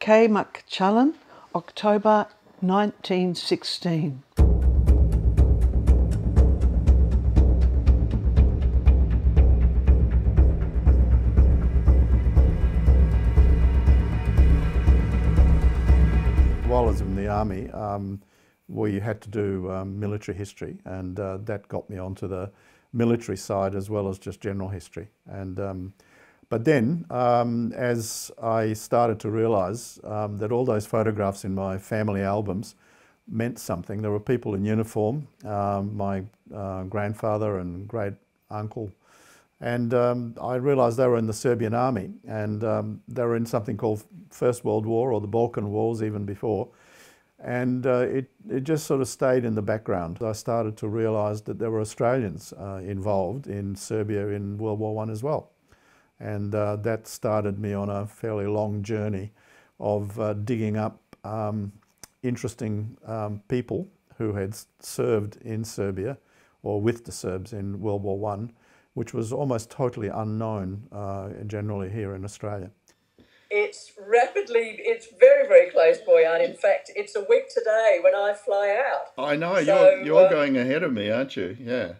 Kaymakchalan, October 1916. While I was in the army, we had to do military history, and that got me onto the military side as well as just general history. And but then, as I started to realise that all those photographs in my family albums meant something, there were people in uniform, my grandfather and great uncle, and I realised they were in the Serbian army, and they were in something called First World War, or the Balkan Wars even before, and it just sort of stayed in the background. I started to realise that there were Australians involved in Serbia in World War I as well. And that started me on a fairly long journey of digging up interesting people who had served in Serbia or with the Serbs in World War I, which was almost totally unknown generally here in Australia. It's very, very close, Boyan. In fact, it's a week today when I fly out. I know, so, you're going ahead of me, aren't you? Yeah.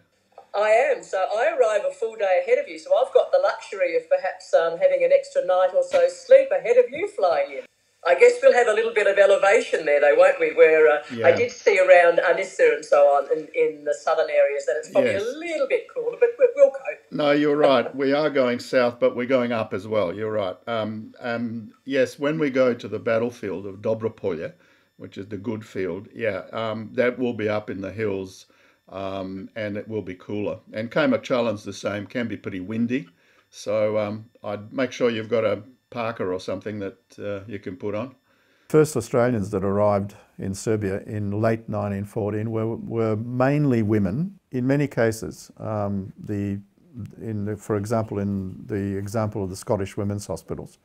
I am. So I arrive a full day ahead of you. So I've got the luxury of perhaps having an extra night or so sleep ahead of you flying in. I guess we'll have a little bit of elevation there, though, won't we? Where I did see around Anissa and so on in the southern areas that it's probably a little bit cooler, but we'll cope. No, you're right. We are going south, but we're going up as well. You're right. Yes, when we go to the battlefield of Dobropolje, which is the good field, that will be up in the hills, and it will be cooler. And Kaymakchalan's the same, can be pretty windy. So I'd make sure you've got a parka or something that you can put on. First Australians that arrived in Serbia in late 1914 were mainly women. In many cases, for example, in the example of the Scottish women's hospitals,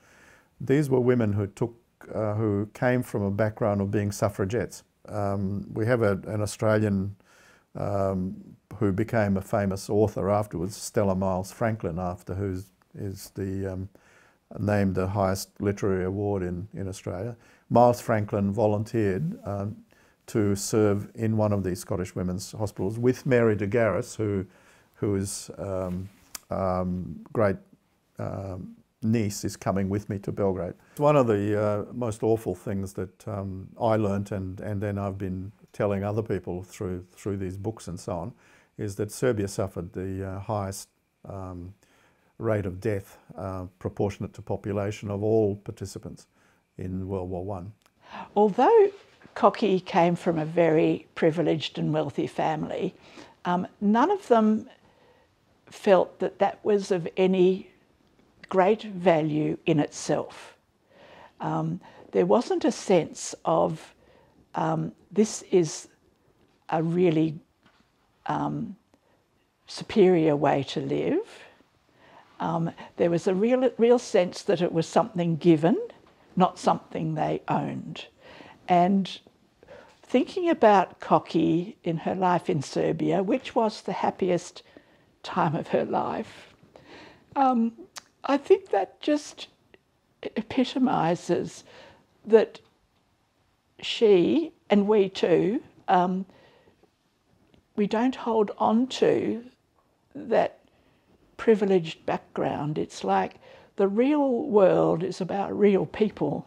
these were women who came from a background of being suffragettes. We have an Australian who became a famous author afterwards, Stella Miles Franklin, after who is named the highest literary award in Australia. Miles Franklin volunteered to serve in one of these Scottish women's hospitals with Mary de Garis, who is great niece is coming with me to Belgrade. One of the most awful things that I learnt, and then I've been telling other people through these books and so on, is that Serbia suffered the highest rate of death proportionate to population of all participants in World War I. Although Cocky came from a very privileged and wealthy family, none of them felt that that was of any great value in itself. There wasn't a sense of this is a really superior way to live. There was a real sense that it was something given, not something they owned. And thinking about Cocky in her life in Serbia, which was the happiest time of her life, I think that just epitomises that she, and we too, we don't hold on to that privileged background. It's like the real world is about real people,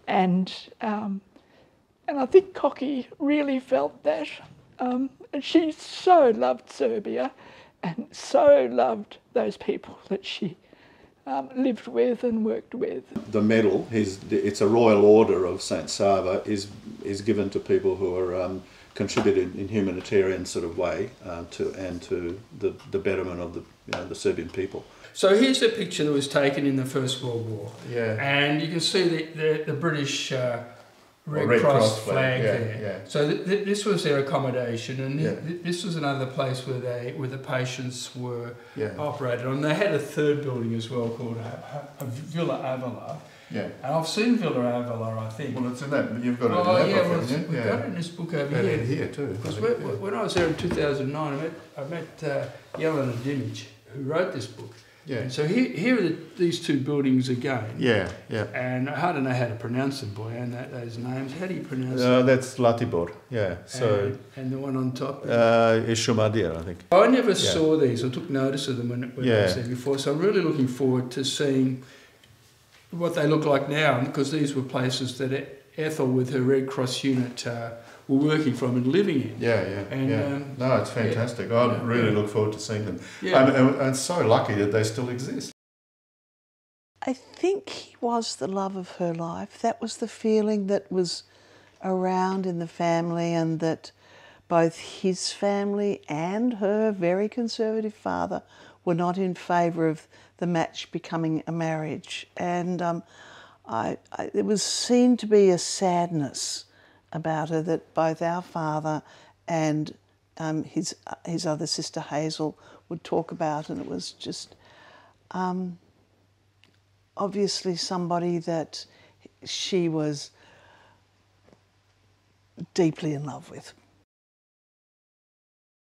and I think Cocky really felt that, and she so loved Serbia and so loved those people that she lived with and worked with. The medal, it's a Royal Order of St. Sava, is given to people who are contributed in humanitarian sort of way to the betterment of the Serbian people. So here's a picture that was taken in the First World War. Yeah. And you can see the British Red Cross flag there. Yeah. So this was their accommodation, and this was another place where the patients were operated on. They had a third building as well called a Villa Avila. Yeah. And I've seen Villa Avila, I think. Well, it's in that. You've got it in that book, haven't you? We've got it in this book over and here. And here too. Because when I was there in 2009, I met Jelena Dimic, who wrote this book. Yeah. And so here are these two buildings again. Yeah, yeah. And I don't know how to pronounce them, boy, and those names. How do you pronounce them? That's Latibor, yeah. So and the one on top? is Shumadir, I think. I never saw these or took notice of them when I was there before, so I'm really looking forward to seeing what they look like now, because these were places that Ethel with her Red Cross unit were working from and living in. And, no, it's fantastic. I really look forward to seeing them. Yeah. And so lucky that they still exist. I think he was the love of her life. That was the feeling that was around in the family, and that both his family and her very conservative father were not in favour of the match becoming a marriage. And there was seen to be a sadness about her that both our father and his other sister Hazel would talk about, and it was just obviously somebody that she was deeply in love with.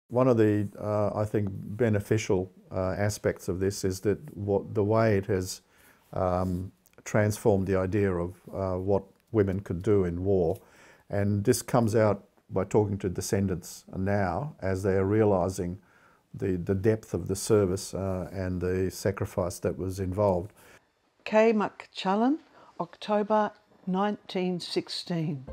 One of the, I think, beneficial aspects of this is that the way it has transformed the idea of what women could do in war. And this comes out by talking to descendants now as they are realising the depth of the service and the sacrifice that was involved. Kaymakchalan, October 1916.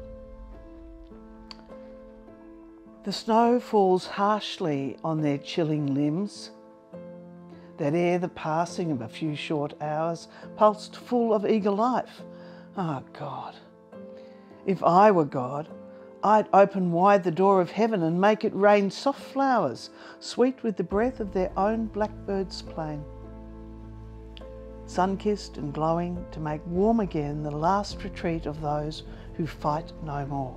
The snow falls harshly on their chilling limbs, that ere the passing of a few short hours pulsed full of eager life. Ah, God, if I were God, I'd open wide the door of heaven and make it rain soft flowers, sweet with the breath of their own blackbirds' plain. Sun-kissed and glowing, to make warm again the last retreat of those who fight no more.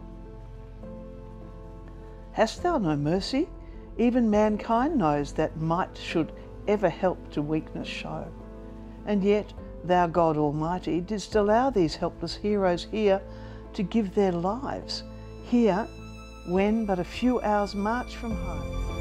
Hast thou no mercy? Even mankind knows that might should ever help to weakness show. And yet, thou God Almighty, didst allow these helpless heroes here to give their lives, here when but a few hours' march from home.